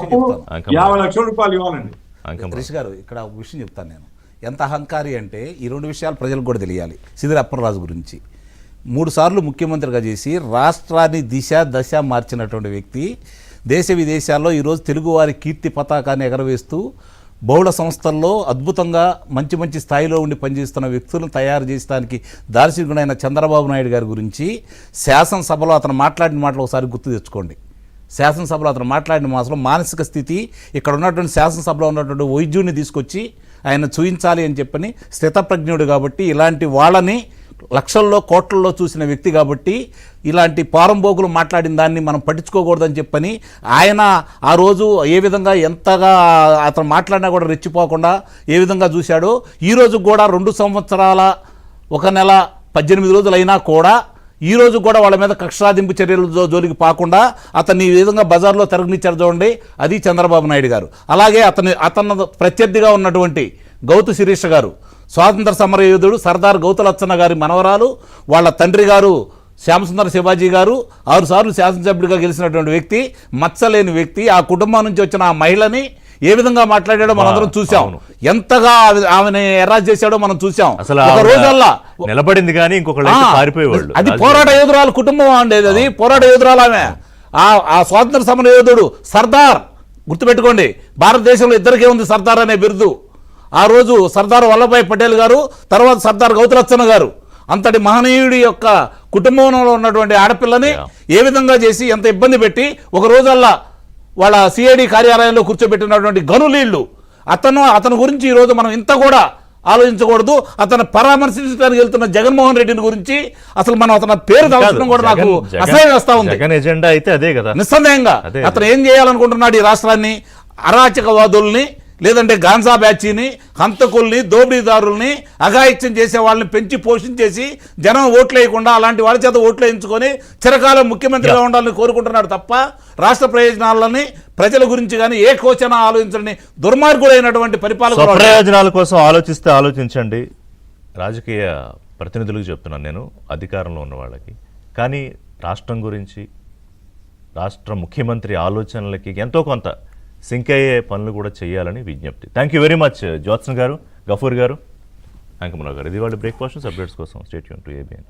₹50,00,000 ఇవ్వాలండి. రిషి గారు ఇక్కడ ఒక విషయం చెప్తాను నేను. ఎంత అహంకారి అంటే ఈ రెండు విషయాలు ప్రజలకు కూడా తెలియాలి. సిదిరి అప్పలరాజు గురించి 3 సార్లు ముఖ్యమంత్రిగా చేసి రాష్ట్రాన్ని దశ మార్చినటువంటి వ్యక్తి, దేశ విదేశాల్లో ఈరోజు తెలుగువారి కీర్తి పతాకాన్ని ఎగరవేస్తూ బహుళ సంస్థల్లో అద్భుతంగా మంచి మంచి స్థాయిలో ఉండి పనిచేస్తున్న వ్యక్తులను తయారు చేయడానికి దార్శనికుడైన చంద్రబాబు నాయుడు గారి గురించి శాసనసభలో అతను మాట్లాడిన మాటలు ఒకసారి గుర్తు తెచ్చుకోండి. శాసనసభలో అతను మాట్లాడిన మాటలో మానసిక స్థితి, ఇక్కడ ఉన్నటువంటి శాసనసభలో ఉన్నటువంటి వైద్యుడిని తీసుకొచ్చి ఆయన చూయించాలి అని చెప్పని స్థితప్రజ్ఞుడు కాబట్టి, ఇలాంటి వాళ్ళని లక్షల్లో కోట్లలో చూసిన వ్యక్తి కాబట్టి ఇలాంటి పారంబోకులు మాట్లాడిన దాన్ని మనం పట్టించుకోకూడదని చెప్పని ఆయన ఆ రోజు ఏ విధంగా ఎంతగా అతను మాట్లాడినా కూడా రెచ్చిపోకుండా ఏ విధంగా చూశాడో, ఈరోజు కూడా 2 సంవత్సరాల 1 నెల 18 రోజులైనా కూడా ఈరోజు కూడా వాళ్ళ మీద కక్షాదింపు చర్యలు జోలికి పాకుండా అతన్ని ఈ విధంగా బజార్లో తిరగనిచ్చారు చూడండి, అది చంద్రబాబు నాయుడు గారు. అలాగే అతను ప్రత్యర్థిగా ఉన్నటువంటి గౌతు శిరీష గారు, స్వాతంత్ర సమర యోధుడు సర్దార్ గౌతులచ్చన్న గారి మనవరాలు, వాళ్ళ తండ్రి గారు శ్యామసుందర శివాజీ గారు 6 సార్లు శాసనసభ్యుడిగా గెలిచినటువంటి వ్యక్తి, మచ్చలేని వ్యక్తి. ఆ కుటుంబం నుంచి వచ్చిన ఆ మహిళని ఏ విధంగా మాట్లాడాడో మనందరం చూసాం, ఎంతగా ఆమెను ఎర్రాజ్ చేశాడో మనం చూసాం. ఒక రోజల్లా నిలబడింది కానీ పారిపోయేవాళ్ళు. అది పోరాట యోధురాలు కుటుంబం ఉండేది, అది పోరాట యోధురాలు ఆమె. ఆ స్వాతంత్ర సమర యోధుడు సర్దార్, గుర్తుపెట్టుకోండి, భారతదేశంలో ఇద్దరికే ఉంది సర్దార్ అనే బిరుదు. ఆ రోజు సర్దార్ వల్లభాయ్ పటేల్ గారు, తర్వాత సర్దార్ గౌతులచ్చన్న గారు. అంతటి మహనీయుడి యొక్క కుటుంబంలో ఉన్నటువంటి ఆడపిల్లని ఏ విధంగా చేసి ఎంత ఇబ్బంది పెట్టి ఒక రోజల్లా వాళ్ళ సిఐడి కార్యాలయంలో కూర్చోబెట్టినటువంటి గనులీళ్ళు. అతను గురించి ఈరోజు మనం ఇంత కూడా ఆలోచించకూడదు. అతను పరామర్శించడానికి వెళ్తున్న జగన్మోహన్ రెడ్డిని గురించి అసలు మనం అతని పేరు తలచడం కూడా నాకు అసహ్యం వేస్తా ఉంది. నిస్సందేహంగా అతను ఏం చేయాలనుకుంటున్నాడు? ఈ రాష్ట్రాన్ని అరాచకవాదుల్ని, లేదంటే గాంజా బ్యాచీని, హంతకుల్ని, దోపిడీదారుల్ని, అఘాయిత్యం చేసే వాళ్ళని పెంచి పోషించేసి జనం ఓట్లు వేయకుండా అలాంటి వాళ్ళ చేత ఓట్లు వేయించుకొని చిరకాలం ముఖ్యమంత్రిగా ఉండాలని కోరుకుంటున్నాడు తప్ప రాష్ట్ర ప్రయోజనాలని, ప్రజల గురించి కానీ ఏ కోచన ఆలోచించండి దుర్మార్గుడైనటువంటి పరిపాలన. ప్రయోజనాల కోసం ఆలోచించండి. రాజకీయ ప్రతినిధులకు చెప్తున్నాను నేను, అధికారంలో ఉన్న వాళ్ళకి. కానీ రాష్ట్రం గురించి, రాష్ట్ర ముఖ్యమంత్రి ఆలోచనలకి ఎంతో కొంత సింక్ అయ్యే పనులు కూడా చేయాలని విజ్ఞప్తి. థ్యాంక్ యూ వెరీ మచ్ జ్యోత్సన్ గారు, గఫూర్ గారు, అంకమరావు గారు. ఇది వాళ్ళ బ్రేక్ఫాస్ట్ అప్డేట్స్ కోసం స్టే ట్యూన్ టు ఏబిఎన్.